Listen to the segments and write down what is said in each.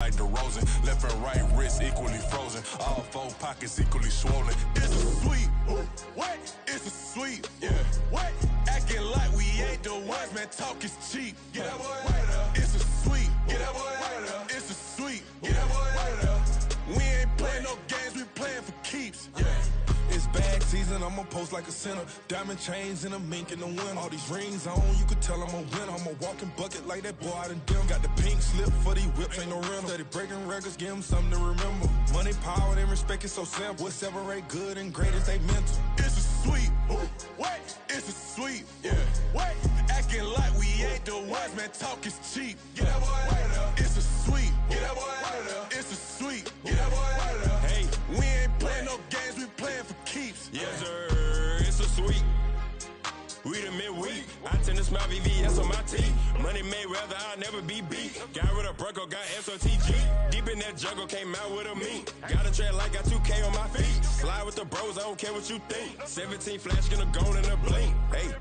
like DeRozan. Left and right wrist equally frozen. All four pockets equally swollen. It's a sweep. What? It's a sweep. Yeah. What? Acting like we ain't the ones, man. Talk is cheap. Get that boy right up. It's a sweep. Get that boy right up. It's a sweep. Get that boy right up. We ain't playing no games, we playing for keeps. Yeah. It's bag season, I'ma post like a sinner. Diamond chains and a mink in the wind. All these rings on, you could tell I'm a winner. I'm a walking bucket like that boy out in dim. Got the pink slip for these whips, ain't no rental. Steady breaking records, give them something to remember. Money, power, and respect is so simple. What separate good and great is they mental. It's a sweep. What? It's a sweep. Yeah. What? Acting like we ain't the ones, man. Talk is cheap. Get that boy right up. It's a sweep. Get that boy right up. It's a sweep. Get that boy right up. Hey, we ain't playing no games, we playing for keeps. Yes, sir. It's a sweep. We the midweek. I tend to smile VVS on my teeth. Money made whether I'll never be beat. Got rid of Bronco, got SOTG. Deep in that jungle, came out with a meat. Got a tread like got 2K on my feet. Slide with the bros, I don't care what you think. 17 flash, gonna go in a blink. Hey.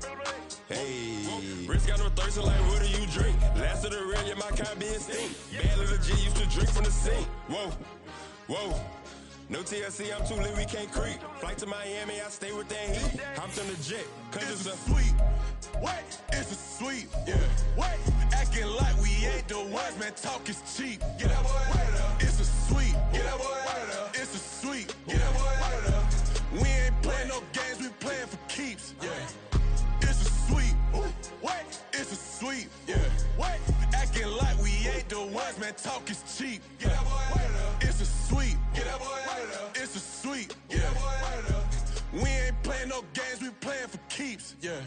Hey, wrist got no thirst, like what do you drink? Last of the real, yeah, my kind being stink. Bad little G used to drink from the sink. Whoa, whoa. No TLC, I'm too lit, we can't creep. Flight to Miami, I stay with that heat. Hopped on the jet, cause it's a sweep. What? It's a sweep. Yeah. What? Acting like we ain't the ones, man. Talk is cheap. Get that boy right up. It's a sweep. Get that boy right up. It's a sweep. Get that boy right up. We ain't playing no games, we playing for keeps. Yeah. It's a sweep. What? It's a sweep. Yeah. What? Acting like we ain't the ones, man. Talk is cheap. Get that boy right up. It's a sweep. Get that boy right up. It's a sweep. Get that boy right up. We ain't playing no games, we playing for keeps. Yeah.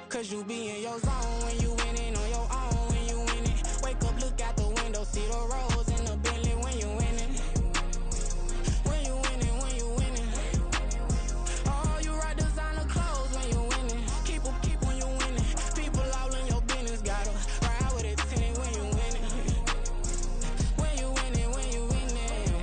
Cause you be in your zone when you winning on your own when you winning. Wake up, look out the window, see the rose in the Bentley when you winning. When you winning, when you winning. Oh, you rock designer clothes when you winning. Keep when you winning. People all in your business, gotta ride with it tinted when you winning. When you winning, when you winning.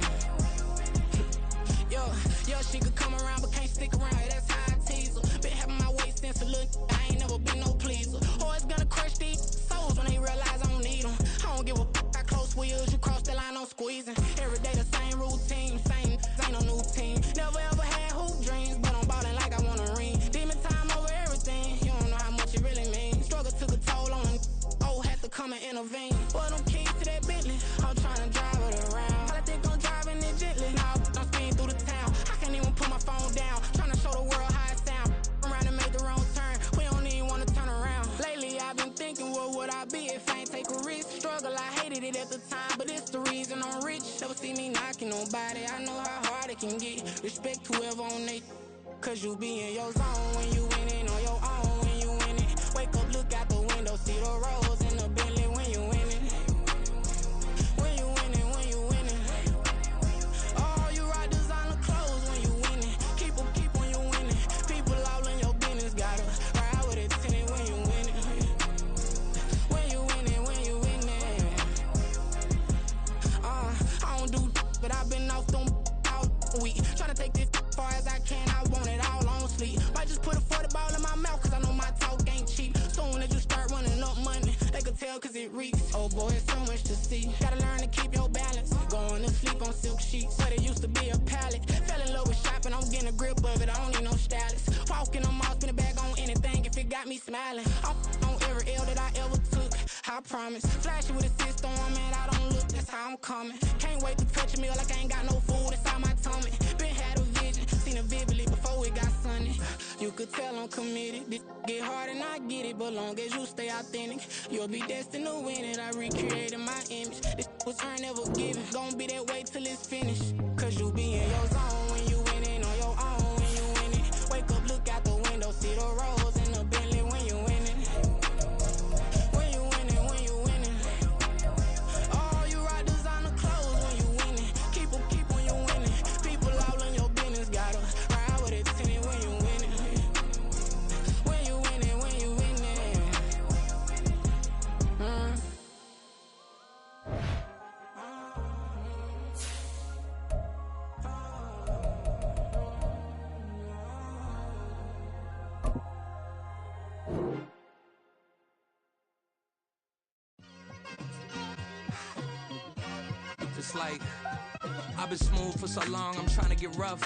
Yo, she could come around but can't stick around, that's how I tease her. Been having my waist since a little, I ain't never been no pleaser. Always gonna crush these souls when they realize I don't need them. I don't give a f***, I close wheels, you cross the line, I'm squeezing. Every day the same routine, same, ain't no new team. Never ever had hoop dreams, but I'm ballin' like I want a ring. Demon time over everything, you don't know how much it really means. Struggle took a toll on them, oh, had to come and intervene. Boy, them keys to that Bentley, I'm tryna drive it around. I think I'm driving it gently, now I'm speeding through the town. I can't even put my phone down, tryna show the world how it sound. Around and make the wrong turn, we don't even wanna turn around. Lately I've been thinking, what would I be if I ain't take a risk? Struggle, I hated it at the time, but it's the reason I'm rich. Never see me knocking nobody, I know how hard it can get. Respect whoever on they, cause you be in your zone when you winning on your own when you winning. Wake up, look out the window, see the rose in the Bentley when you winning. When you winning, when you winning. Oh, you rock designer clothes when you winning. Keep when you winning. People all in your business, gotta ride with it tinted when you winning. When you winning, when you winning. I don't do but I've been off them all week. Tryna take this far as I can, I want it all on sleep. Might just put a 40 ball in my mouth, cause I know my talk ain't cheap. Soon as you start running up money, they can tell cause it reeks. Oh boy, it's so much to see. Gotta learn to keep your balance. Going to sleep on silk sheets, but it used to be a pallet. Fell in love with shopping, I'm getting a grip of it, I don't need no stylist. Walking them off, spin a bag on anything if it got me smiling. I'm on every L that I ever took, I promise. Flashy with a system, man, I don't look, that's how I'm coming. Can't wait to touch a meal like I ain't got no food inside my tummy. Been had a vision, seen it vividly before it got sunny. You could tell I'm committed, this get hard and I get it, but long as you stay authentic, you'll be destined to win it. I recreated my image, this was earned, never given. Gonna be that way till it's finished, cause you be in your zone when you winning on your own when you winning. Wake up, look out the it's like I've been smooth for so long, I'm trying to get rough.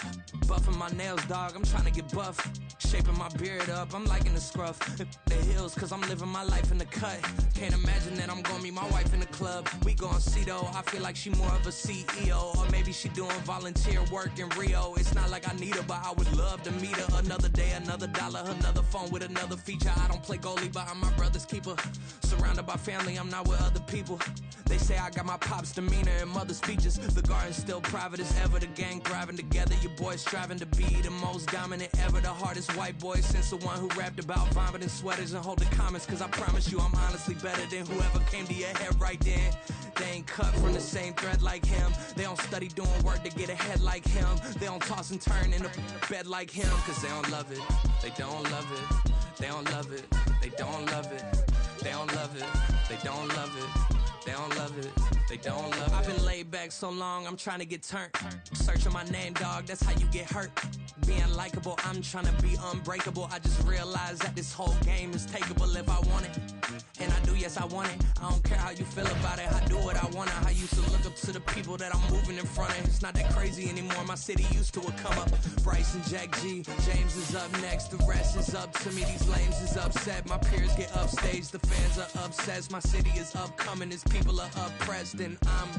Buffing my nails, dog, I'm trying to get buff. Shaping my beard up, I'm liking the scruff. The hills, cause I'm living my life in the cut. Can't imagine that I'm gonna meet my wife in the club. We gon' see though, I feel like she more of a CEO. Or maybe she doing volunteer work in Rio. It's not like I need her, but I would love to meet her. Another day, another dollar, another phone with another feature. I don't play goalie, but I'm my brother's keeper. Surrounded by family, I'm not with other people. They say I got my pop's demeanor and mother's features. The garden's still private as ever, the gang thriving together. Your boys striving to be the most dominant ever. The hardest white boy since the one who rapped about vomiting sweaters and holding comments. Cause I promise you I'm honestly better than whoever came to your head right then. They ain't cut from the same thread like him. They don't study doing work to get ahead like him. They don't toss and turn in a bed like him. Cause they don't love it, they don't love it. They don't love it, they don't love it. They don't love it, they don't love it. They don't love it, they don't love it. I've been laid back so long, I'm trying to get turned. Searching my name, dog, that's how you get hurt. Being likable, I'm trying to be unbreakable. I just realized that this whole game is takeable if I want it. And I do, yes, I want it. I don't care how you feel about it, I do what I want it. I used to look up to the people that I'm moving in front of. It's not that crazy anymore, my city used to a come up. Bryce and Jack G, James is up next. The rest is up to me, these lames is upset. My peers get upstaged, the fans are obsessed. My city is upcoming, it's people are oppressed, and I'm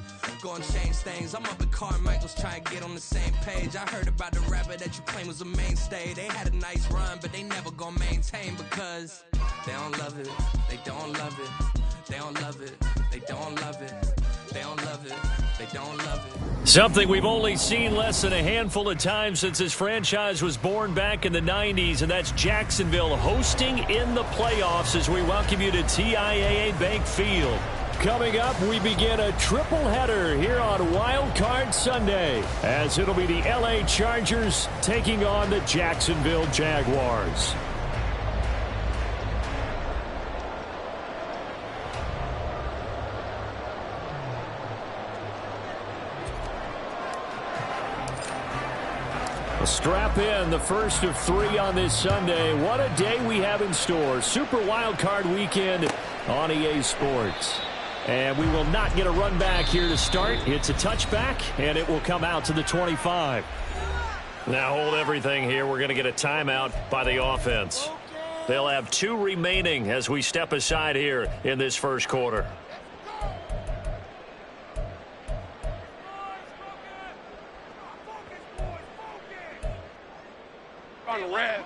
gonna change things. I'm up at Carmichael's trying to get on the same page. I heard about the rapper that you claim was a mainstay. They had a nice run, but they never gonna maintain because they don't love it, they don't love it, they don't love it, they don't love it, they don't love it, they don't love it. Something we've only seen less than a handful of times since this franchise was born back in the 90s, and that's Jacksonville hosting in the playoffs as we welcome you to TIAA Bank Field. Coming up, we begin a triple header here on Wild Card Sunday, as it'll be the LA Chargers taking on the Jacksonville Jaguars. Strap in, the first of 3 on this Sunday. What a day we have in store. Super Wild Card Weekend on EA Sports. And we will not get a run back here to start. It's a touchback, and it will come out to the 25. Now hold everything here. We're going to get a timeout by the offense. They'll have 2 remaining as we step aside here in this first quarter. On the red.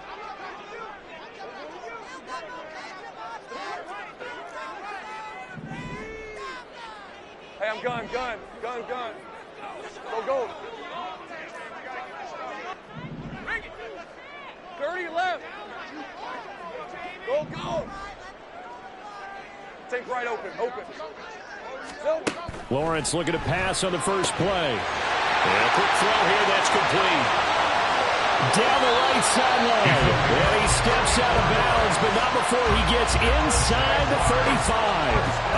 Hey, I'm gun. Go. 30 left. Go. Take right open. Lawrence looking to pass on the first play. And a quick throw here, that's complete. Down the right sideline. And he steps out of bounds, but not before he gets inside the 35.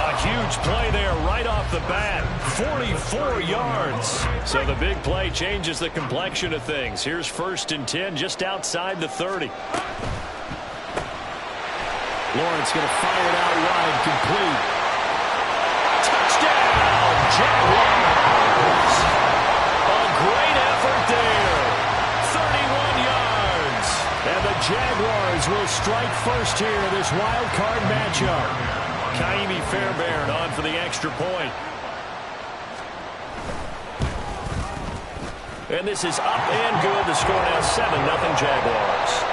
A huge play there right off the bat. 44 yards. So the big play changes the complexion of things. Here's 1st and 10 just outside the 30. Lawrence going to fire it out wide, complete. Touchdown, Jaguars. A great effort there. 31 yards. And the Jaguars will strike first here in this wild card matchup. Kaimi Fairbairn on for the extra point. And this is up and good. The score now 7-0 Jaguars.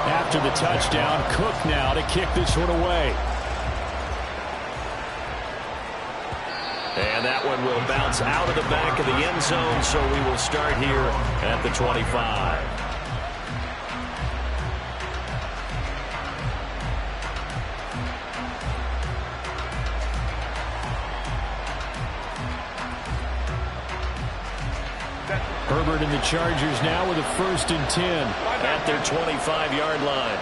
After the touchdown, Cook now to kick this one away. And that one will bounce out of the back of the end zone, so we will start here at the 25. Herbert and the Chargers now with a 1st and 10 at their 25-yard line.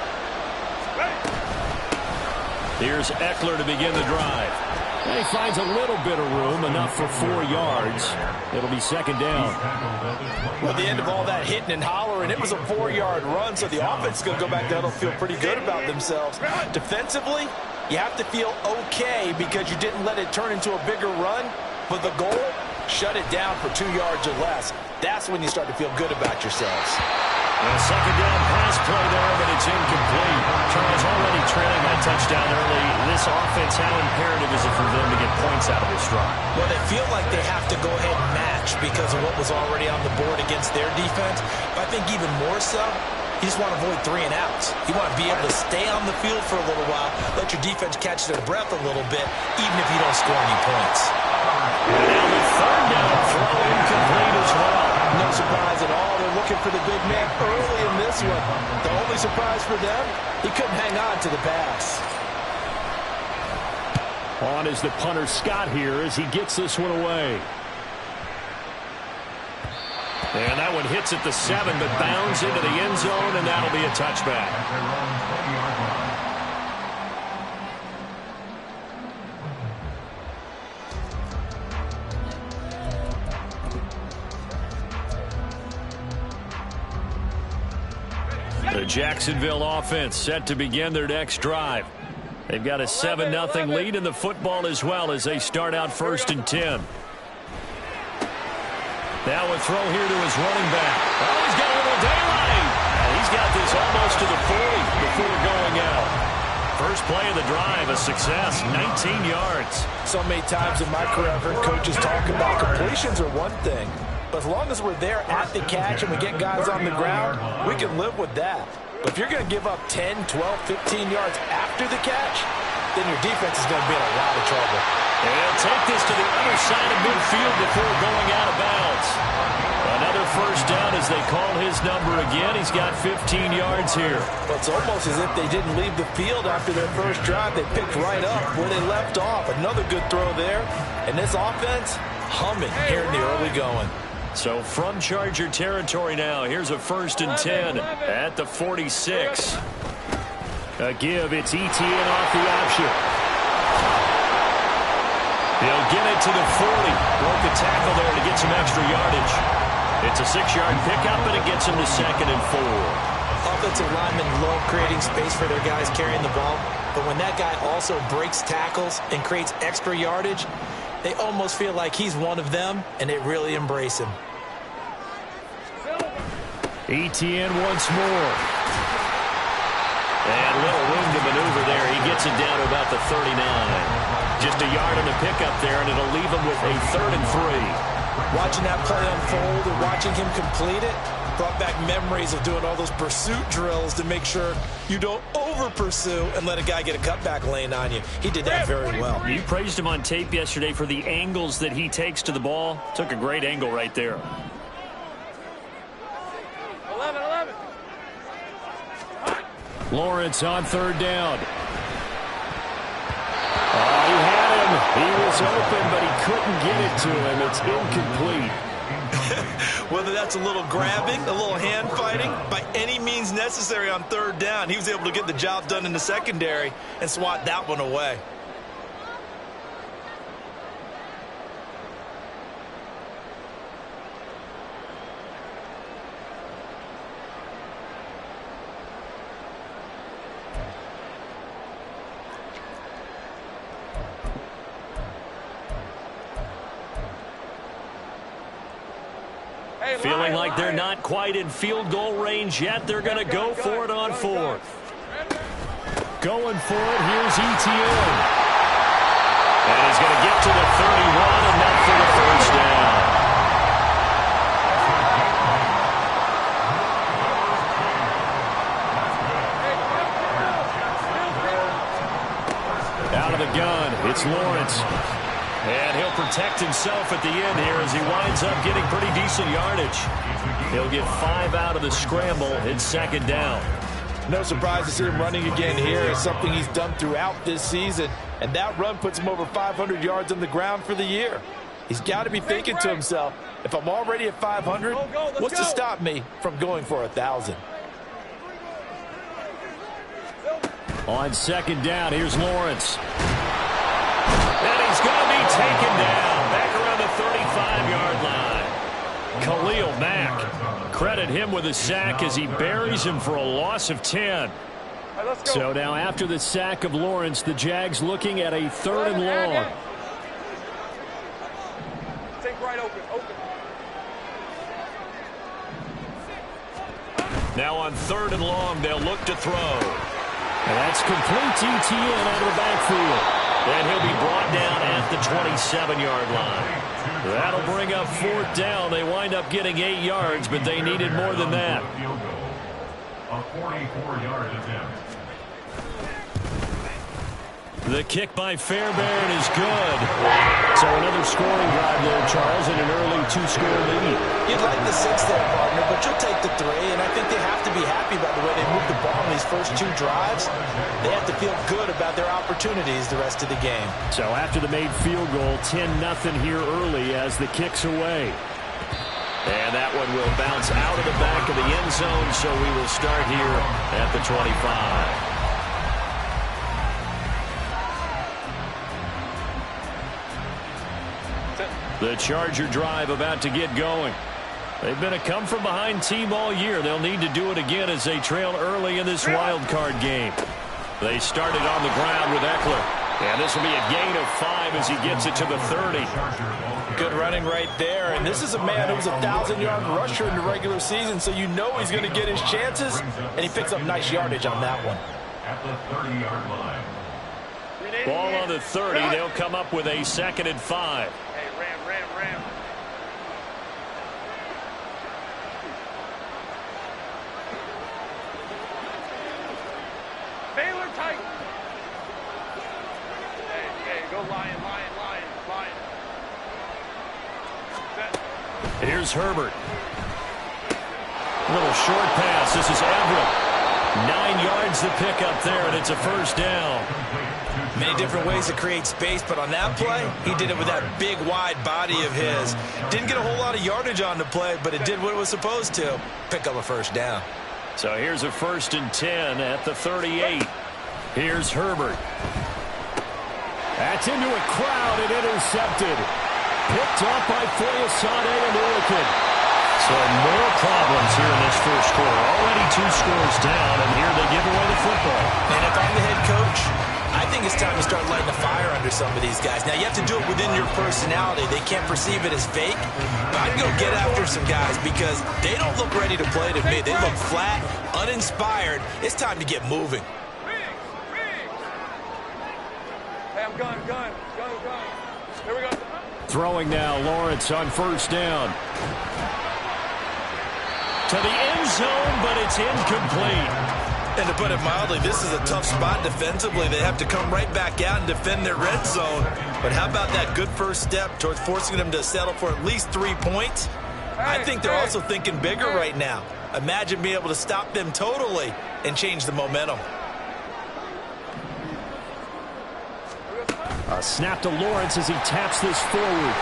Here's Eckler to begin the drive. And he finds a little bit of room, enough for 4 yards. It'll be second down. Well, at the end of all that hitting and hollering, it was a 4-yard run, so the offense is going to go back down and feel pretty good about themselves. Defensively, you have to feel okay because you didn't let it turn into a bigger run. But the goal, shut it down for 2 yards or less. That's when you start to feel good about yourselves. A second down pass play there, but it's incomplete. Charles already trailing that touchdown early. This offense, how imperative is it for them to get points out of this drive? Well, they feel like they have to go ahead and match because of what was already on the board against their defense. But I think even more so, you just want to avoid 3 and outs. You want to be able to stay on the field for a little while, let your defense catch their breath a little bit, even if you don't score any points. And now the third down throw incomplete as well. No surprise at all. They're looking for the big man early in this one. The only surprise for them, he couldn't hang on to the pass. On is the punter Scott here as he gets this one away. And that one hits at the 7, but bounds into the end zone, and that'll be a touchback. The Jacksonville offense set to begin their next drive. They've got a 7-0 lead in the football as well as they start out 1st and 10. Now a throw here to his running back. Oh, he's got a little daylight. And he's got this almost to the 40 before going out. First play of the drive, a success, 19 yards. So many times in my career I've heard coaches talk about completions are one thing. But as long as we're there at the catch and we get guys on the ground, we can live with that. But if you're going to give up 10, 12, 15 yards after the catch, then your defense is going to be in a lot of trouble. They'll take this to the other side of midfield before going out of bounds. Another first down as they call his number again. He's got 15 yards here. Well, it's almost as if they didn't leave the field after their first drive. They picked right up where they left off. Another good throw there. And this offense, humming here in the early going. So from Charger territory now, here's a 1st and 10 at the 46. A give, it's Etienne off the option. He'll get it to the 40. Broke the tackle there to get some extra yardage. It's a 6-yard pickup, and it gets him to 2nd and 4. Offensive linemen love creating space for their guys carrying the ball, but when that guy also breaks tackles and creates extra yardage, they almost feel like he's one of them, and they really embrace him. Etienne once more. And little room to maneuver there. He gets it down to about the 39. Just a yard on the pickup there, and it'll leave him with a 3rd and 3. Watching that play unfold and watching him complete it brought back memories of doing all those pursuit drills to make sure you don't over-pursue and let a guy get a cutback lane on you. He did that very well. You praised him on tape yesterday for the angles that he takes to the ball. Took a great angle right there. 11. Lawrence on 3rd down. He had him. He was open, but he couldn't get it to him. It's incomplete. Whether that's a little grabbing, a little hand fighting, by any means necessary on 3rd down, he was able to get the job done in the secondary and swat that one away. Feeling like they're not quite in field goal range yet. They're going to go for it on 4th. Going for it. Here's Etienne. And he's going to get to the 31, and that for the 1st down. Out of the gun, it's Lawrence. And he'll protect himself at the end here as he winds up getting pretty decent yardage. He'll get 5 out of the scramble. It's 2nd down. No surprise to see him running again here. It's something he's done throughout this season. And that run puts him over 500 yards on the ground for the year. He's got to be thinking to himself, if I'm already at 500, what's to stop me from going for 1,000? On 2nd down, here's Lawrence. And he's taken down back around the 35-yard line. Khalil Mack, credit him with a sack as he buries him for a loss of 10. Right, let's go. So now after the sack of Lawrence, the Jags looking at a 3rd and long. Take right open. Now on 3rd and long, they'll look to throw. And that's complete ETN out of the backfield. And he'll be brought down at the 27-yard line. That'll bring up 4th down. They wind up getting 8 yards, but they needed more than that. A 44-yard attempt. The kick by Fairbairn is good. So another scoring drive there, Charles, and an early 2-score lead. You'd like the 6 there, partner, but you'll take the 3, and I think they have to be happy about the way they moved the ball in these first 2 drives. They have to feel good about their opportunities the rest of the game. So after the made field goal, 10-0 here early as the kick's away. And that one will bounce out of the back of the end zone, so we will start here at the 25. The Charger drive about to get going. They've been a come-from-behind team all year. They'll need to do it again as they trail early in this wild card game. They started on the ground with Eckler. And this will be a gain of 5 as he gets it to the 30. Good running right there. And this is a man who was a 1,000-yard rusher in the regular season, so you know he's going to get his chances. And he picks up nice yardage on that one. At the 30-yard line. Ball on the 30. They'll come up with a 2nd and 5. Hey, ram. Baylor tight. Hey, go Lion. Set. Here's Herbert. Little short pass. This is Everett. 9 yards to pick up there, and it's a 1st down. Many different ways to create space, but on that play, he did it with that big, wide body of his. Didn't get a whole lot of yardage on the play, but it did what it was supposed to. Pick up a 1st down. So here's a 1st and 10 at the 38. Here's Herbert. That's into a crowd and intercepted. Picked up by Foyesade and Orkin. So more problems here in this first quarter. Already 2 scores down, and here they give away the football. And if I'm the head coach, I think it's time to start lighting a fire under some of these guys. Now, you have to do it within your personality. They can't perceive it as fake. But I'd go get after some guys because they don't look ready to play to me. They look flat, uninspired. It's time to get moving. Hey, I'm gun. Here we go. Throwing now, Lawrence on 1st down. To the end zone, but it's incomplete. And to put it mildly, this is a tough spot defensively. They have to come right back out and defend their red zone. But how about that good first step towards forcing them to settle for at least 3 points? I think they're also thinking bigger right now. Imagine being able to stop them totally and change the momentum. A snap to Lawrence as he taps this forward.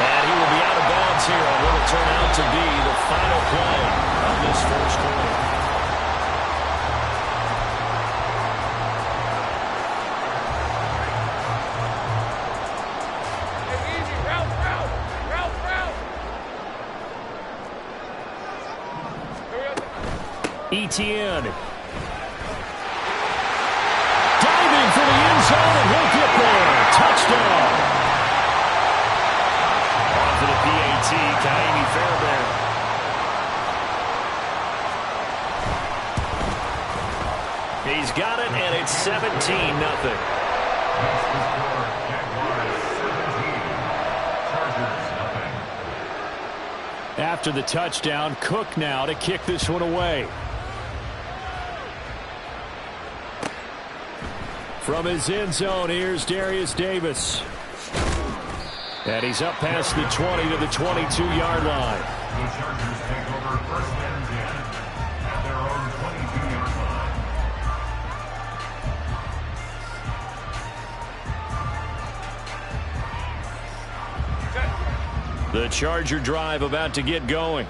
And he will be out of bounds here on what will turn out to be the final play of this first quarter. Hey, easy. Route. Here we go. ETN. Diving for the end zone, and he'll get there. Touchdown. On for the PAT, Ka'imi Fairbairn. He's got it, and it's 17-0. After the touchdown, Cook now to kick this one away. From his end zone, here's Darius Davis. And he's up past the 20 to the 22-yard line. The Chargers take over 1st and 10 at their own 22-yard line. The Charger drive about to get going.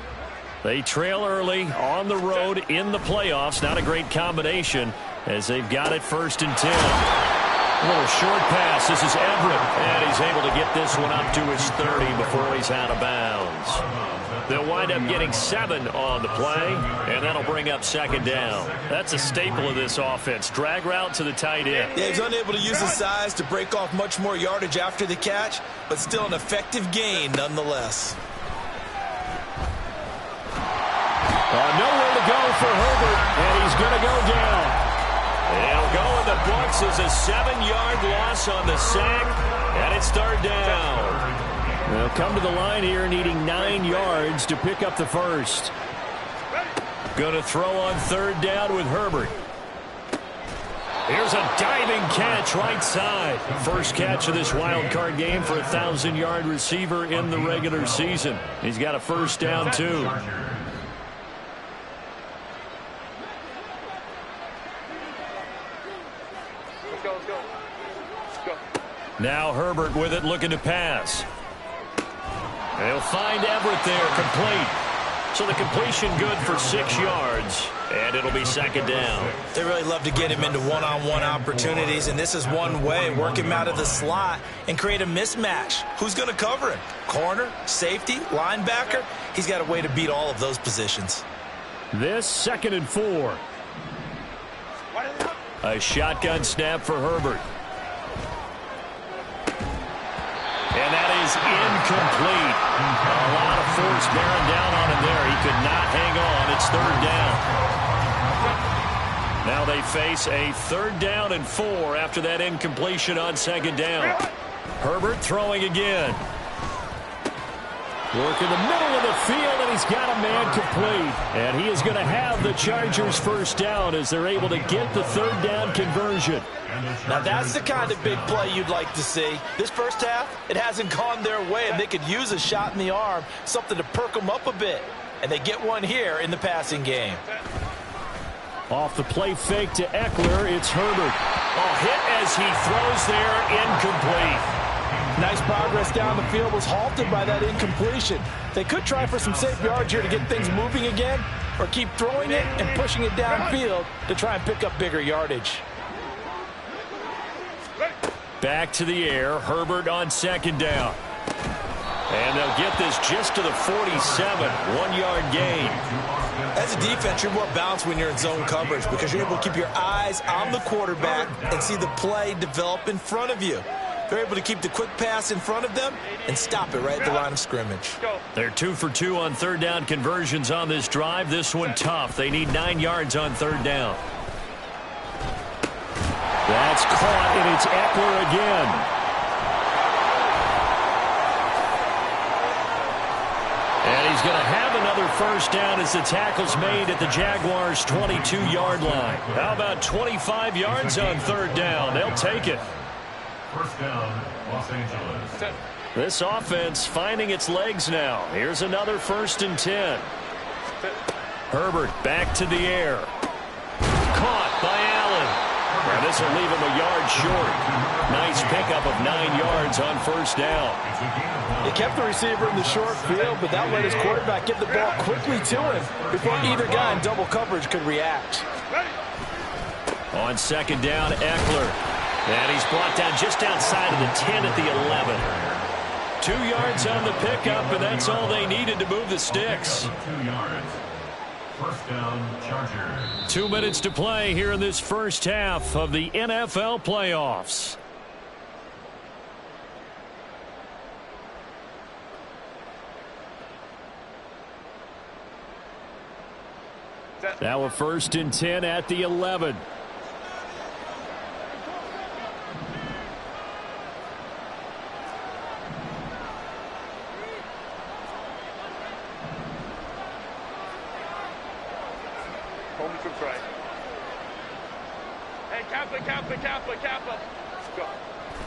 They trail early on the road in the playoffs. Not a great combination as they've got it 1st and 10. A little short pass. This is Everett. And he's able to get this one up to his 30 before he's out of bounds. They'll wind up getting 7 on the play, and that'll bring up second down. That's a staple of this offense. Drag route to the tight end. Yeah, he's unable to use his size to break off much more yardage after the catch, but still an effective gain nonetheless. Nowhere to go for Herbert, and he's going to go down. It'll go in the books as a 7-yard loss on the sack, and it's third down. They'll come to the line here needing 9 yards to pick up the first. Going to throw on third down with Herbert. Here's a diving catch right side. First catch of this wild card game for a 1,000-yard receiver in the regular season. He's got a first down, too. Now Herbert with it, looking to pass. They'll find Everett there, complete. So the completion good for 6 yards, and it'll be second down. They really love to get him into one-on-one opportunities, and this is one way. Work him out of the slot and create a mismatch. Who's going to cover him? Corner, safety, linebacker? He's got a way to beat all of those positions. This 2nd and 4. A shotgun snap for Herbert. And that is incomplete. A lot of force bearing down on him there. He could not hang on. It's third down. Now they face a 3rd down and 4 after that incompletion on 2nd down. Herbert throwing again. Work in the middle of the field, and he's got a man complete. And he is going to have the Chargers first down as they're able to get the 3rd down conversion. Now that's the kind of big play you'd like to see. This first half, it hasn't gone their way, and they could use a shot in the arm, something to perk them up a bit. And they get one here in the passing game. Off the play fake to Eckler, it's Herbert. Oh, hit as he throws there, incomplete. Nice progress down the field, was halted by that incompletion. They could try for some safe yards here to get things moving again, or keep throwing it and pushing it downfield to try and pick up bigger yardage. Back to the air, Herbert on 2nd down. And they'll get this just to the 47, 1-yard gain. As a defense, you're more balanced when you're in zone coverage because you're able to keep your eyes on the quarterback and see the play develop in front of you. They're able to keep the quick pass in front of them and stop it right at the line of scrimmage. They're 2 for 2 on 3rd down conversions on this drive. This one tough. They need 9 yards on 3rd down. That's caught, and it's Eckler again. And he's going to have another first down as the tackle's made at the Jaguars' 22-yard line. How about 25 yards on 3rd down? They'll take it. First down, Los Angeles. This offense finding its legs now. Here's another 1st and 10. Herbert back to the air. Caught by Allen. And this will leave him a yard short. Nice pickup of 9 yards on 1st down. He kept the receiver in the short field, but that let his quarterback get the ball quickly to him before either guy in double coverage could react. On 2nd down, Eckler. And he's brought down just outside of the 10 at the 11. 2 yards on the pickup, and that's all they needed to move the sticks. 2 yards. First down, Chargers. 2 minutes to play here in this first half of the NFL playoffs. Now a 1st and 10 at the 11. Hey, Kappa. Go.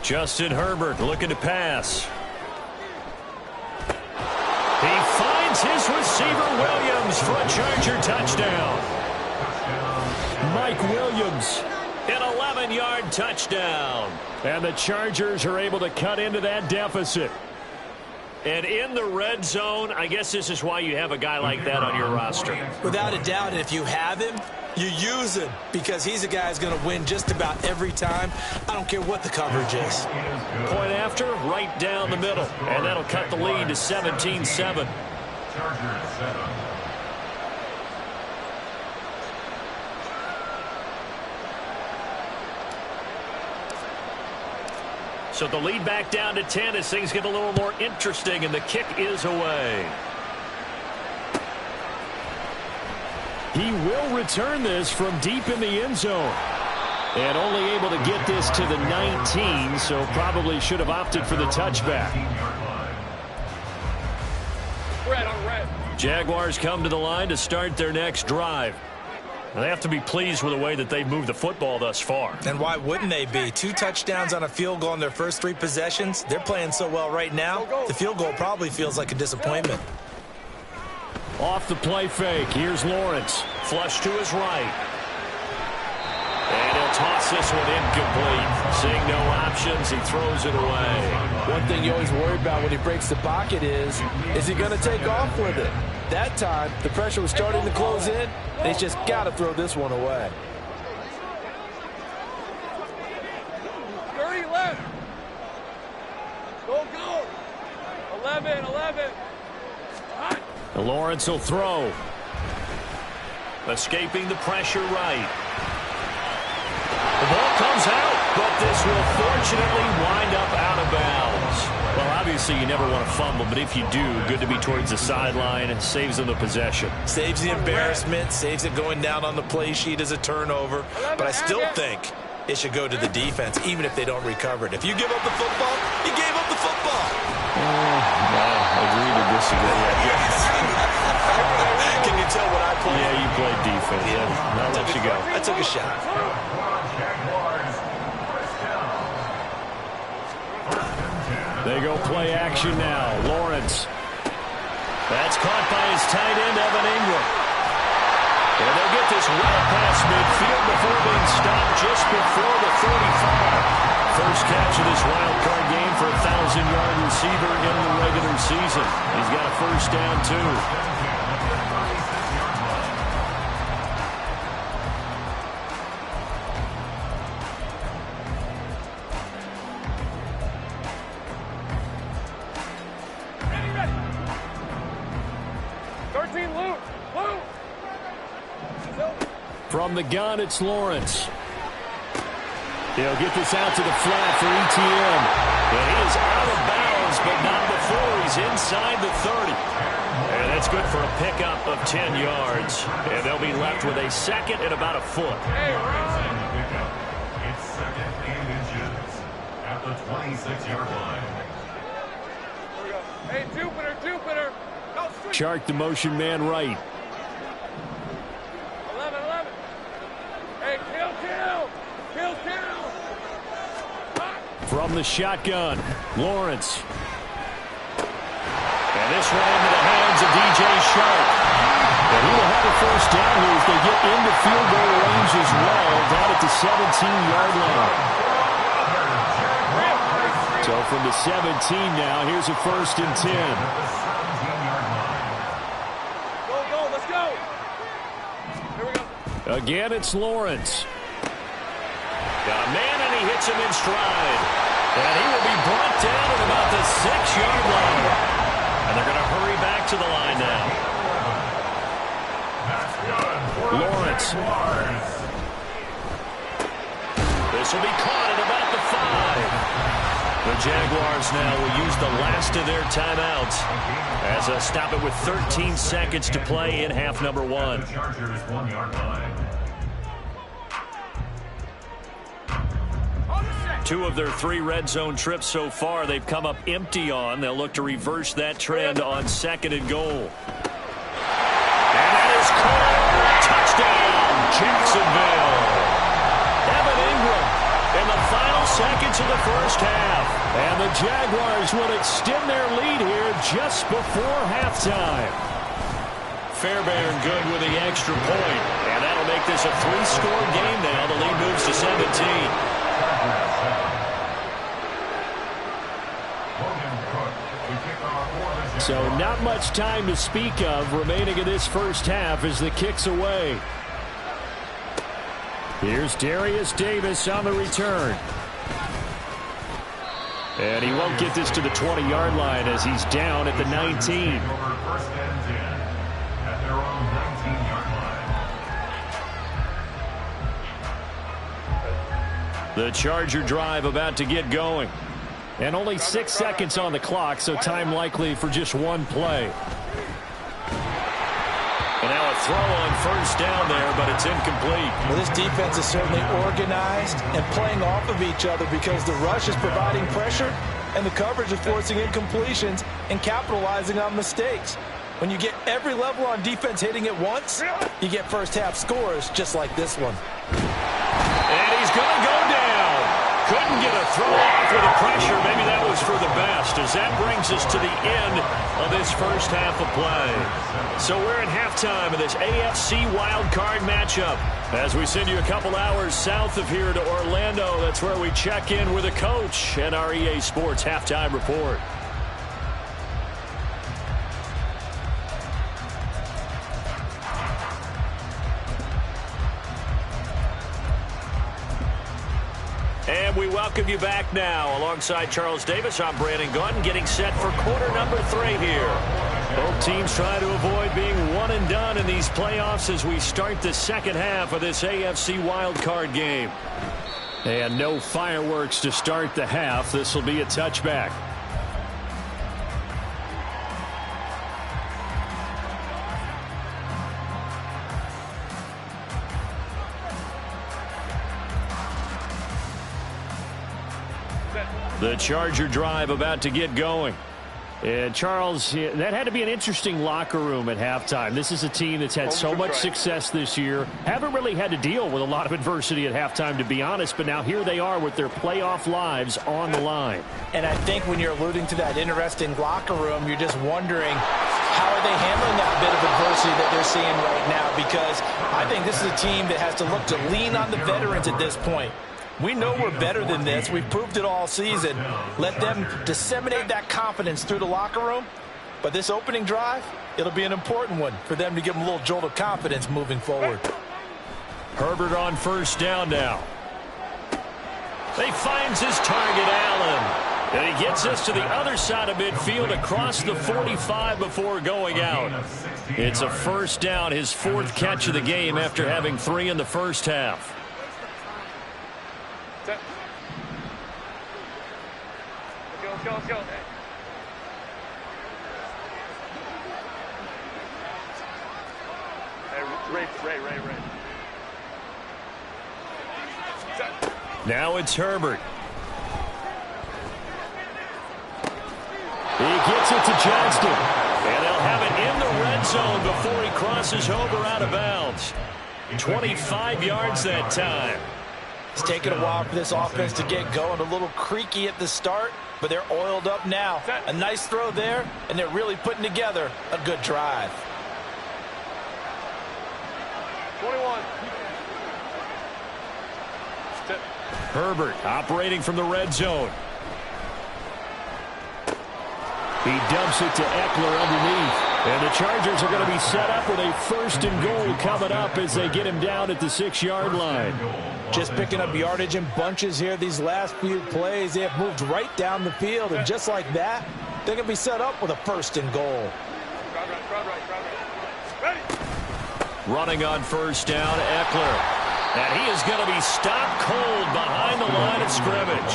Justin Herbert looking to pass. He finds his receiver Williams for a Charger touchdown. Mike Williams, an 11-yard touchdown. And the Chargers are able to cut into that deficit. And in the red zone, I guess this is why you have a guy like that on your roster. Without a doubt, and if you have him, you use him because he's a guy who's going to win just about every time. I don't care what the coverage is. Point after, right down the middle. And that'll cut the lead to 17-7. Chargers 7. So the lead back down to 10 as things get a little more interesting, and the kick is away. He will return this from deep in the end zone. And only able to get this to the 19, so probably should have opted for the touchback. Red on red. Jaguars come to the line to start their next drive. They have to be pleased with the way that they've moved the football thus far. And why wouldn't they be? 2 touchdowns on a field goal in their first 3 possessions. They're playing so well right now, the field goal probably feels like a disappointment. Off the play fake, here's Lawrence. Flush to his right. And he'll toss this one incomplete. Seeing no options, he throws it away. One thing you always worry about when he breaks the pocket is he going to take off with it? That time, the pressure was starting to close in, and he's just got to throw this one away. 30 left. Go, go. 11. Hot. Lawrence will throw. Escaping the pressure right. The ball comes out, but this will fortunately wind up out of bounds. Well, obviously you never want to fumble, but if you do, good to be towards the sideline and saves them the possession. Saves the embarrassment, saves it going down on the play sheet as a turnover. But I still think it should go to the defense, even if they don't recover it. If you give up the football, you gave up the football. Agree to disagree, I guess. Can you tell what I played? Yeah, you played defense. Yeah, I'll let you go. I took a shot. Jaguars. First down. They go play action now. Lawrence. That's caught by his tight end, Evan Ingram. And they'll get this well past midfield before being stopped just before the 35. First catch of this wild card game for a 1,000-yard receiver in the regular season. He's got a first down, too. From the gun, it's Lawrence. He'll get this out to the flat for ETN. And he is out of bounds, but not before he's inside the 30. And that's good for a pickup of 10 yards. And they'll be left with a second and about a foot. It's second and inches at the 26-yard line. Hey, Jupiter. No, Chark the motion man right. 11. Hey, kill. From the shotgun, Lawrence. And this one into the hands of DJ Chark. And he will have a first down here as they get into field goal range as well, down at the 17-yard line. So from the 17 now, here's a first and 10. Go, let's go. Here we go. Again, it's Lawrence. Got a man, and he hits him in stride. And he will be brought down at about the 6-yard line. And they're going to hurry back to the line now. Lawrence. This will be caught at about the 5. The Jaguars now will use the last of their timeouts as they'll stop it with 13 seconds to play in half number 1. The Chargers 1-yard line. 2 of their 3 red zone trips so far they've come up empty on. They'll look to reverse that trend on 2nd and goal. And that is caught. Touchdown, Jacksonville. Evan Ingram in the final seconds of the first half. And the Jaguars will extend their lead here just before halftime. Fairbairn good with the extra point. And that'll make this a 3-score game now. The lead moves to 17. Logan Cook, we kick So not much time to speak of remaining in this first half as the kick's away. Here's Darius Davis on the return. And he won't get this to the 20-yard line as he's down at the 19. First and 10 at their own 19-yard line. The Charger drive about to get going. And only 6 seconds on the clock, so time likely for just one play. And now a throw on first down there, but it's incomplete. Well, this defense is certainly organized and playing off of each other because the rush is providing pressure and the coverage is forcing incompletions and capitalizing on mistakes. When you get every level on defense hitting at once, you get first half scores just like this one. And he's going to go down. Couldn't get a throw off with the pressure. Maybe that was for the best, as that brings us to the end of this first half of play. So we're at halftime of this AFC wildcard matchup. As we send you a couple hours south of here to Orlando, that's where we check in with a coach and our EA Sports halftime report. And we welcome you back now. Alongside Charles Davis, I'm Brandon Gunn, getting set for quarter number 3 here. Both teams trying to avoid being one and done in these playoffs as we start the second half of this AFC wildcard game. And no fireworks to start the half. This will be a touchback. The Charger drive about to get going. And Charles, that had to be an interesting locker room at halftime. This is a team that's had so much success this year. Haven't really had to deal with a lot of adversity at halftime, to be honest. But now here they are with their playoff lives on the line. And I think when you're alluding to that interesting locker room, you're just wondering how are they handling that bit of adversity that they're seeing right now? Because I think this is a team that has to look to lean on the veterans at this point. We know we're better than this. We've proved it all season. Let them disseminate that confidence through the locker room. But this opening drive, it'll be an important one for them to give them a little jolt of confidence moving forward. Herbert on first down now. He finds his target, Allen. And he gets us to the other side of midfield across the 45 before going out. It's a first down, his 4th catch of the game after having 3 in the first half. Let's go. Hey, Ray. Now it's Herbert. He gets it to Johnston. And they'll have it in the red zone before he crosses over out of bounds. 25 yards that time. It's taken a while for this offense to get going. A little creaky at the start, but they're oiled up now. A nice throw there, and they're really putting together a good drive. 21. Herbert operating from the red zone. He dumps it to Eckler underneath. And the Chargers are going to be set up with a 1st and goal coming up as they get him down at the 6-yard line. Just picking up yardage in bunches here these last few plays. They have moved right down the field, and just like that, they're going to be set up with a 1st and goal. Running on first down, Eckler. And he is going to be stopped cold behind the line of scrimmage.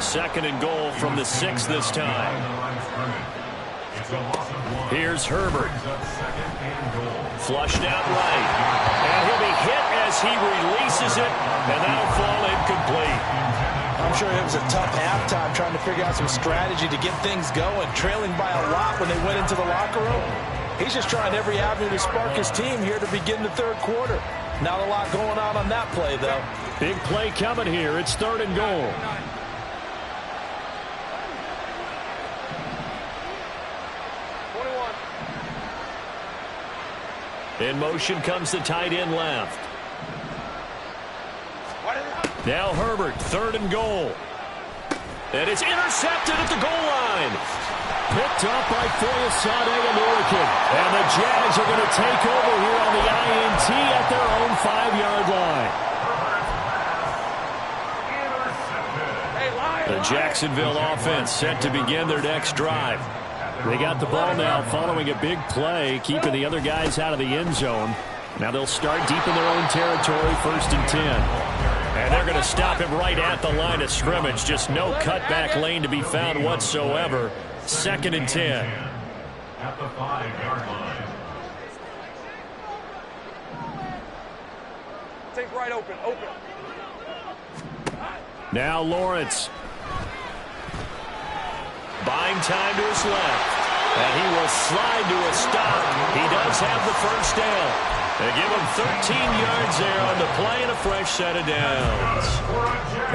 2nd and goal from the 6 this time. Here's Herbert. Flushed out right. And he'll be hit as he releases it, and that'll fall incomplete. I'm sure it was a tough halftime trying to figure out some strategy to get things going, trailing by a lot when they went into the locker room. He's just trying every avenue to spark his team here to begin the 3rd quarter. Not a lot going on that play, though. Big play coming here. It's 3rd and goal. In motion comes the tight end left. Now Herbert, 3rd and goal. And it's intercepted at the goal line. picked up by Foyesade Oluwakin. And the Jags are going to take over here on the INT at their own 5-yard line. The Jacksonville offense set to begin their next drive. They got the ball now following a big play, keeping the other guys out of the end zone. Now they'll start deep in their own territory, 1st and 10. And they're going to stop him right at the line of scrimmage. Just no cutback lane to be found whatsoever. 2nd and 10. At the 5-yard line. Take right open. Now Lawrence. Buying time to his left. And he will slide to a stop. He does have the first down. They give him 13 yards there on the play and a fresh set of downs.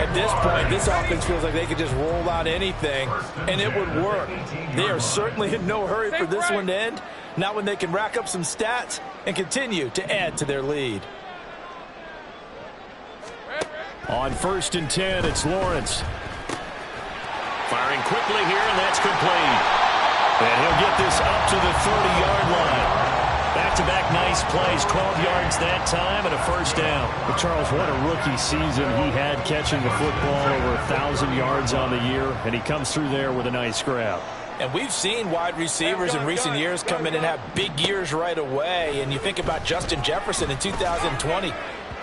At this point, this offense feels like they could just roll out anything, and it would work. They are certainly in no hurry for this one to end, not when they can rack up some stats and continue to add to their lead. On 1st and 10, it's Lawrence. Firing quickly here, and that's complete. And he'll get this up to the 30-yard line. Back-to-back nice plays, 12 yards that time, and a first down. But Charles, what a rookie season he had catching the football, over 1,000 yards on the year, and he comes through there with a nice grab. And we've seen wide receivers in recent years come in and have big years right away. And you think about Justin Jefferson in 2020.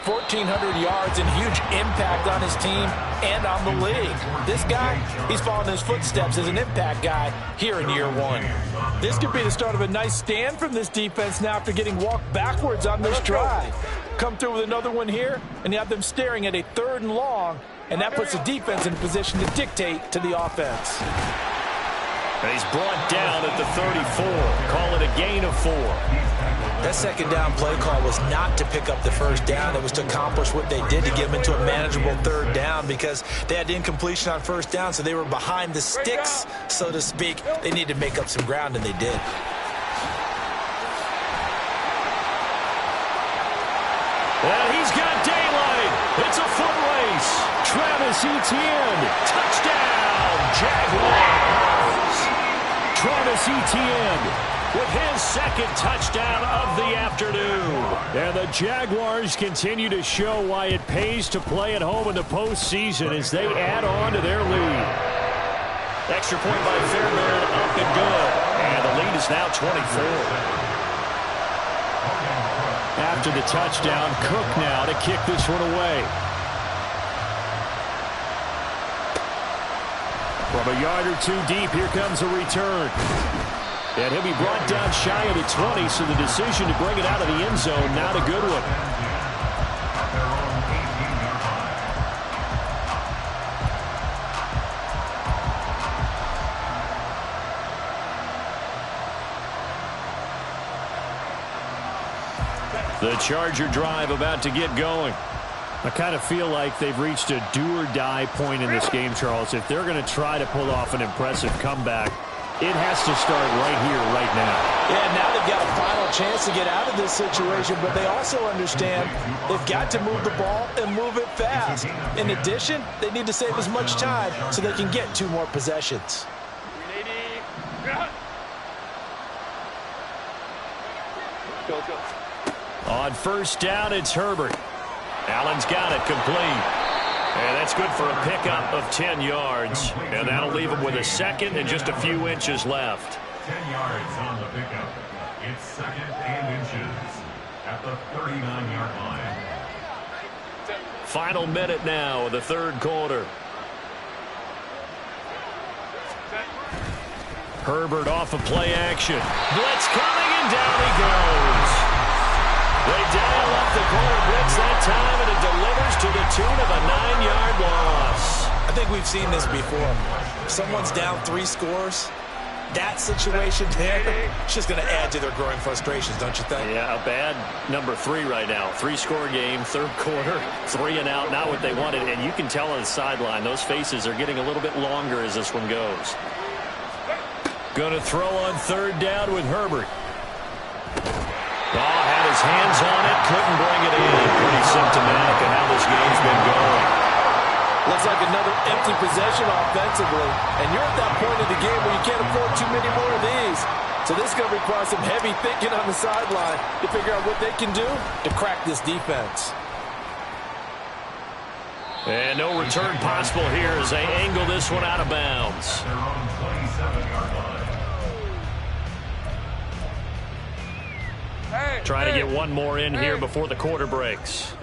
1,400 yards and huge impact on his team and on the league. This guy, he's following his footsteps as an impact guy here in year 1. This could be the start of a nice stand from this defense now after getting walked backwards on this drive. Come through with another one here, and you have them staring at a 3rd and long, and that puts the defense in a position to dictate to the offense. And he's brought down at the 34. Call it a gain of 4. That second down play call was not to pick up the first down. It was to accomplish what they did, to get them into a manageable 3rd down, because they had incompletion on 1st down, so they were behind the sticks, so to speak. They needed to make up some ground, and they did. Well, he's got daylight. It's a foot race. Travis Etienne. Touchdown, Jaguars. Travis Etienne with his 2nd touchdown of the afternoon. And the Jaguars continue to show why it pays to play at home in the postseason as they add on to their lead. Extra point by Fairbairn, up and good. And the lead is now 24. After the touchdown, Cook now to kick this one away. From a yard or two deep, here comes a return. And he'll be brought down shy of the 20, so the decision to bring it out of the end zone, not a good one. The Charger drive about to get going. I kind of feel like they've reached a do-or-die point in this game, Charles. If they're going to try to pull off an impressive comeback, it has to start right here, right now. Yeah, now they've got a final chance to get out of this situation, but they also understand they've got to move the ball and move it fast. In addition, they need to save as much time so they can get 2 more possessions. Go. On 1st down, it's Herbert. Allen's got it complete. And that's good for a pickup of 10 yards. And that'll leave him with a 2nd and just a few inches left. 10 yards on the pickup. It's 2nd and inches at the 39-yard line. Final minute now of the 3rd quarter. Herbert off of play action. Blitz coming, and down he goes. They dial up the corner blitz that time, and it delivers to the tune of a 9-yard loss. I think we've seen this before. If someone's down 3 scores, that situation there, it's just going to add to their growing frustrations, don't you think? Yeah, a bad number 3 right now. 3-score game, 3rd quarter, 3 and out, not what they wanted. And you can tell on the sideline, those faces are getting a little bit longer as this one goes. Going to throw on 3rd down with Herbert. Had his hands on it, couldn't bring it in. Pretty symptomatic of how this game's been going. Looks like another empty possession offensively, and you're at that point of the game where you can't afford too many So this is going to require some heavy thinking on the sideline to figure out what they can do to crack this defense. And no return possible here as they angle this one out of bounds. Their own 27-yard line. Try to get one more in here before the quarter breaks.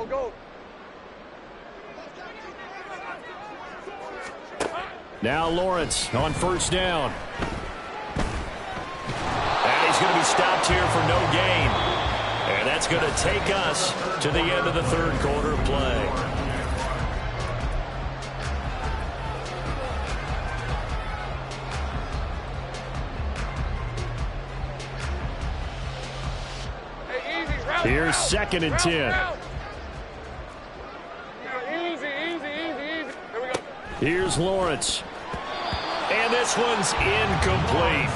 Go. Now Lawrence on first down. And he's going to be stopped here for no gain. And that's going to take us to the end of the third quarter of play. Here's 2nd and 10. Easy. Here we go. Here's Lawrence. And this one's incomplete.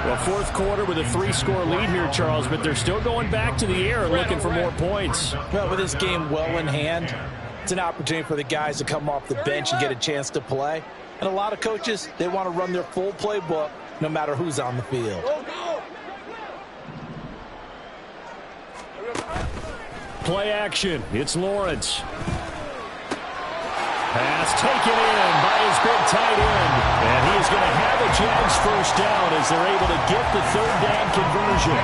Well, fourth quarter with a 3-score lead here, Charles, but they're still going back to the air and looking for more points. Well, with this game well in hand, it's an opportunity for the guys to come off the bench and get a chance to play. And a lot of coaches, they want to run their full playbook no matter who's on the field. Play action. It's Lawrence. Pass taken in by his big tight end. And he is going to have a Jags first down as they're able to get the third down conversion.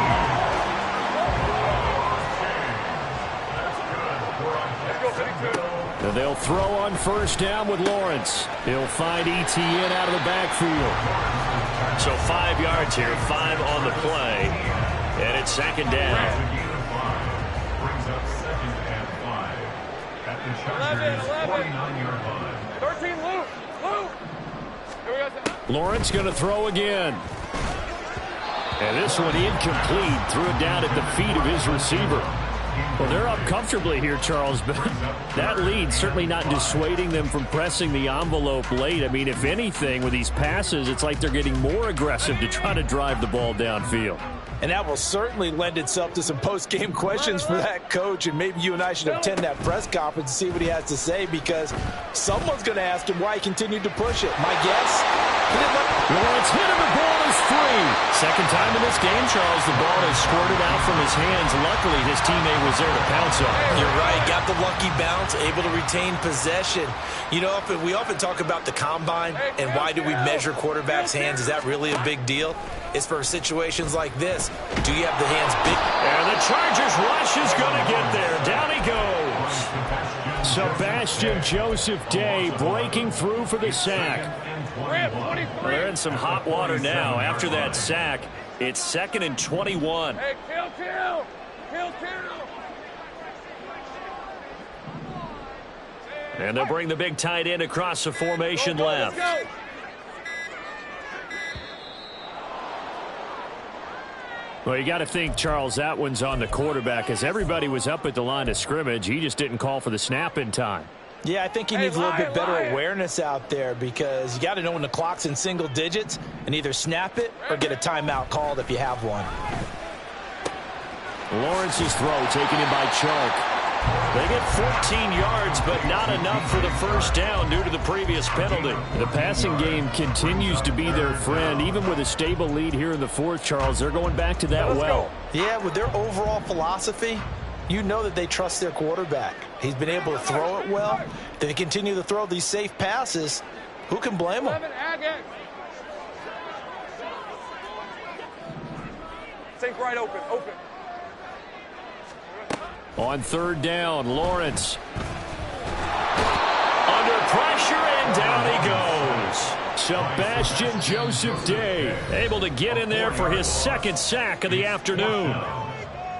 And they'll throw on first down with Lawrence. He'll find ETN out of the backfield. So 5 yards here, 5 on the play. And it's 2nd down. Brings up 2nd and 5 at the Chargers' 49-yard line. 13, Luke. Here we go. Lawrence going to throw again. And this one incomplete. Threw it down at the feet of his receiver. Well, they're up comfortably here, Charles, but that lead certainly not dissuading them from pressing the envelope late. I mean, if anything, with these passes, it's like they're getting more aggressive to try to drive the ball downfield. And that will certainly lend itself to some post-game questions for that coach. And maybe you and I should attend that press conference and see what he has to say, because someone's going to ask him why he continued to push it. My guess? Lawrence hit him. The ball is free. Second time in this game, Charles, the ball has squirted out from his hands. Luckily, his teammate was there to pounce on it. You're right. Got the lucky bounce, able to retain possession. You know, we often talk about the combine and why do we measure quarterbacks' hands. Is that really a big deal? It's for situations like this. Do you have the hands big? And the Chargers rush is going to get there. Down he goes. Sebastian Joseph Day breaking through for the sack. They're in some hot water now. After that sack, it's 2nd and 21. Hey, kill. And they'll bring the big tight end across the formation left. Well, you got to think, Charles, that one's on the quarterback, as everybody was up at the line of scrimmage. He just didn't call for the snap in time. Yeah, I think he needs a little bit better awareness out there, because you got to know when the clock's in single digits and either snap it or get a timeout called if you have one. Lawrence's throw taken in by Chark. They get 14 yards, but not enough for the first down due to the previous penalty. The passing game continues to be their friend. Even with a stable lead here in the fourth, Charles, they're going back to that well. Yeah, with their overall philosophy, you know that they trust their quarterback. He's been able to throw it well. If they continue to throw these safe passes, who can blame them? Think right open. On third down, Lawrence. Under pressure, and down he goes. Sebastian Joseph Day able to get in there for his 2nd sack of the afternoon.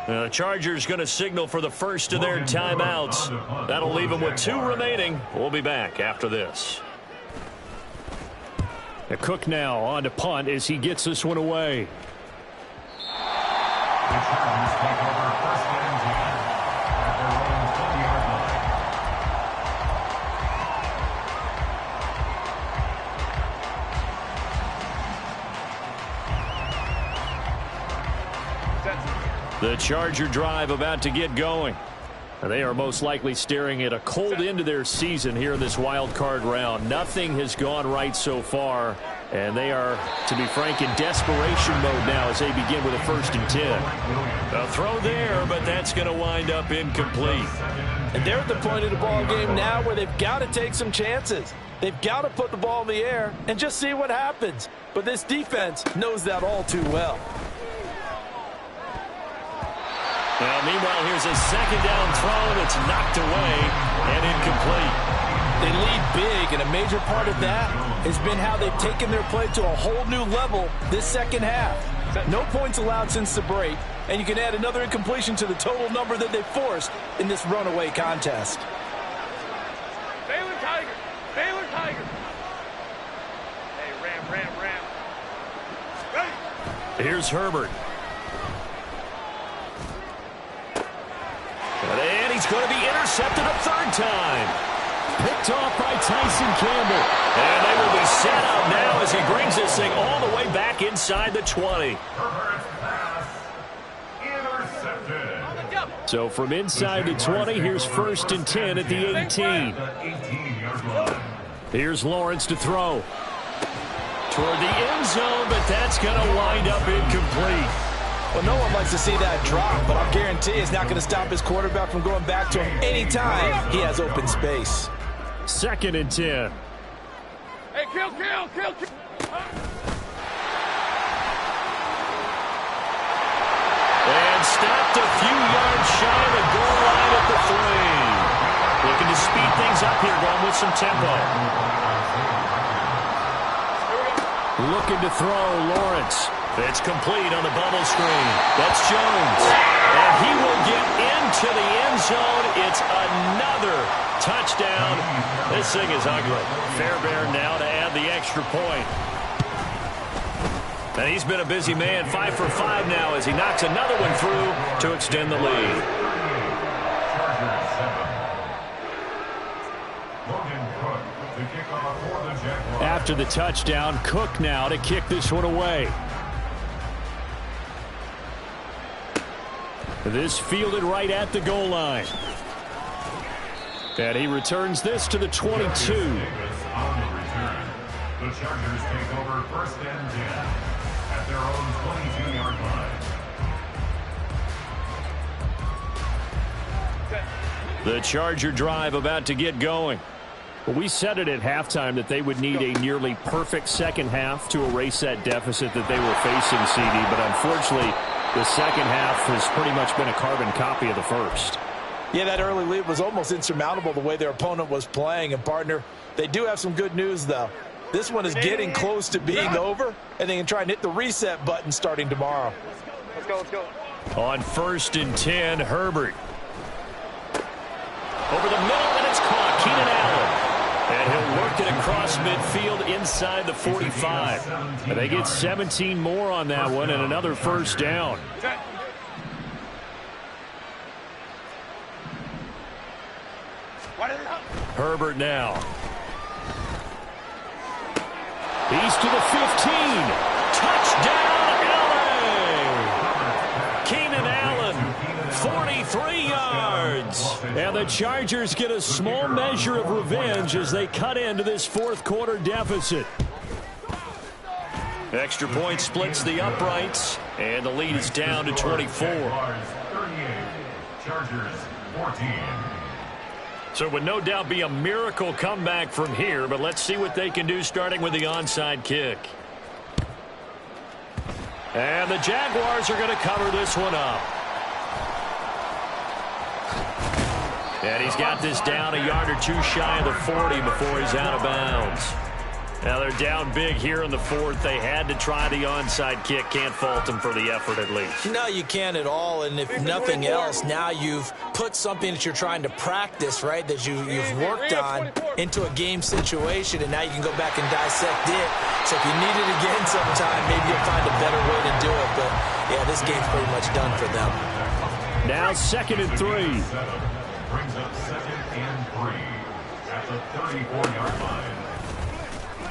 The Chargers going to signal for the first of their timeouts. That'll leave them with 2 remaining. We'll be back after this. The Cook now on to punt as he gets this one away. The Chargers take over 1st and 10 at their own 20-yard line. The Charger drive about to get going. They are most likely staring at a cold end to their season here in this wild card round. Nothing has gone right so far, and they are, to be frank, in desperation mode now as they begin with a 1st and 10. A throw there, but that's going to wind up incomplete. And they're at the point of the ball game now where they've got to take some chances. They've got to put the ball in the air and just see what happens. But this defense knows that all too well. Well, meanwhile, here's a 2nd down throw that's knocked away and incomplete. They lead big, and a major part of that has been how they've taken their play to a whole new level this second half. No points allowed since the break, and you can add another incompletion to the total number that they've forced in this runaway contest. Baylor Tigers! Baylor Tigers! Hey, Ram. Ready? Here's Herbert. And he's going to be intercepted a 3rd time. Picked off by Tyson Campbell. And they will be set up now as he brings this thing all the way back inside the 20. So from inside the 20, here's 1st and 10 at the 18. Here's Lawrence to throw. Toward the end zone, but that's going to wind up incomplete. Well, no one likes to see that drop, but I guarantee it's not going to stop his quarterback from going back to him anytime he has open space. 2nd and 10. Hey, kill! And stopped a few yards shy of the goal line at the 3. Looking to speed things up here, going with some tempo. Looking to throw, Lawrence. It's complete on the bubble screen. That's Jones. And he will get into the end zone. It's another touchdown. This thing is ugly. Fairbairn now to add the extra point. And he's been a busy man, 5 for 5 now as he knocks another one through to extend the lead. After the touchdown, Cook now to kick this one away. This fielded right at the goal line. And he returns this to the 22. The Chargers take over 1st and 10 at their own 22-yard line. The Charger drive about to get going. We said it at halftime that they would need a nearly perfect second half to erase that deficit that they were facing, CD. But unfortunately, the second half has pretty much been a carbon copy of the first. Yeah, that early lead was almost insurmountable the way their opponent was playing. And, partner, they do have some good news, though. This one is getting close to being over, and they can try and hit the reset button starting tomorrow. Let's go. On 1st and 10, Herbert. Over the middle, and it's caught. Keenan Allen. And he'll work it across midfield inside the 45. And they get 17 more on that one and another 1st down. Herbert now. He's to the 15. Touchdown, LA! Keenan Allen, 43 yards. And the Chargers get a small measure of revenge as they cut into this 4th quarter deficit. Extra point splits the uprights, and the lead is down to 24. 38, Chargers 14. So it would no doubt be a miracle comeback from here, but let's see what they can do starting with the onside kick. And the Jaguars are going to cover this one up. And he's got this down a yard or two shy of the 40 before he's out of bounds. Now they're down big here in the 4th. They had to try the onside kick. Can't fault them for the effort at least. No, you can't at all. And if nothing else, now you've put something that you're trying to practice, right, that you've worked on into a game situation, and now you can go back and dissect it. So if you need it again sometime, maybe you'll find a better way to do it. But, yeah, this game's pretty much done for them. Now 2nd and 3. Brings up 2nd and 3 at the 34-yard line.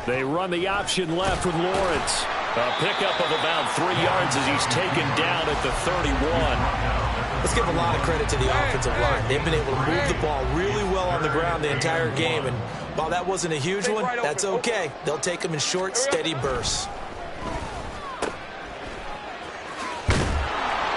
They run the option left with Lawrence. A pickup of about 3 yards as he's taken down at the 31. Let's give a lot of credit to the offensive line. They've been able to move the ball really well on the ground the entire game, and while that wasn't a huge one, that's okay. They'll take them in short, steady bursts.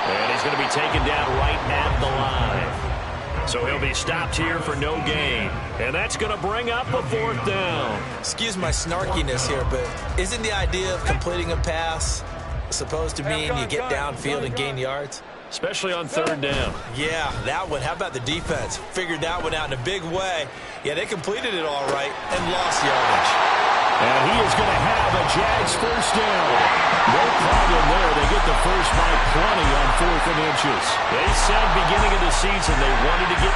And he's going to be taken down right at the line. So he'll be stopped here for no gain. And that's going to bring up a 4th down. Excuse my snarkiness here, but isn't the idea of completing a pass supposed to mean you get downfield and gain yards? Especially on 3rd down. Yeah, that one. How about the defense? Figured that one out in a big way. Yeah, they completed it all right and lost yardage. And he is going to have a Jags 1st down. No problem there. They get the first by 20 on 4th and inches. They said beginning of the season they wanted to get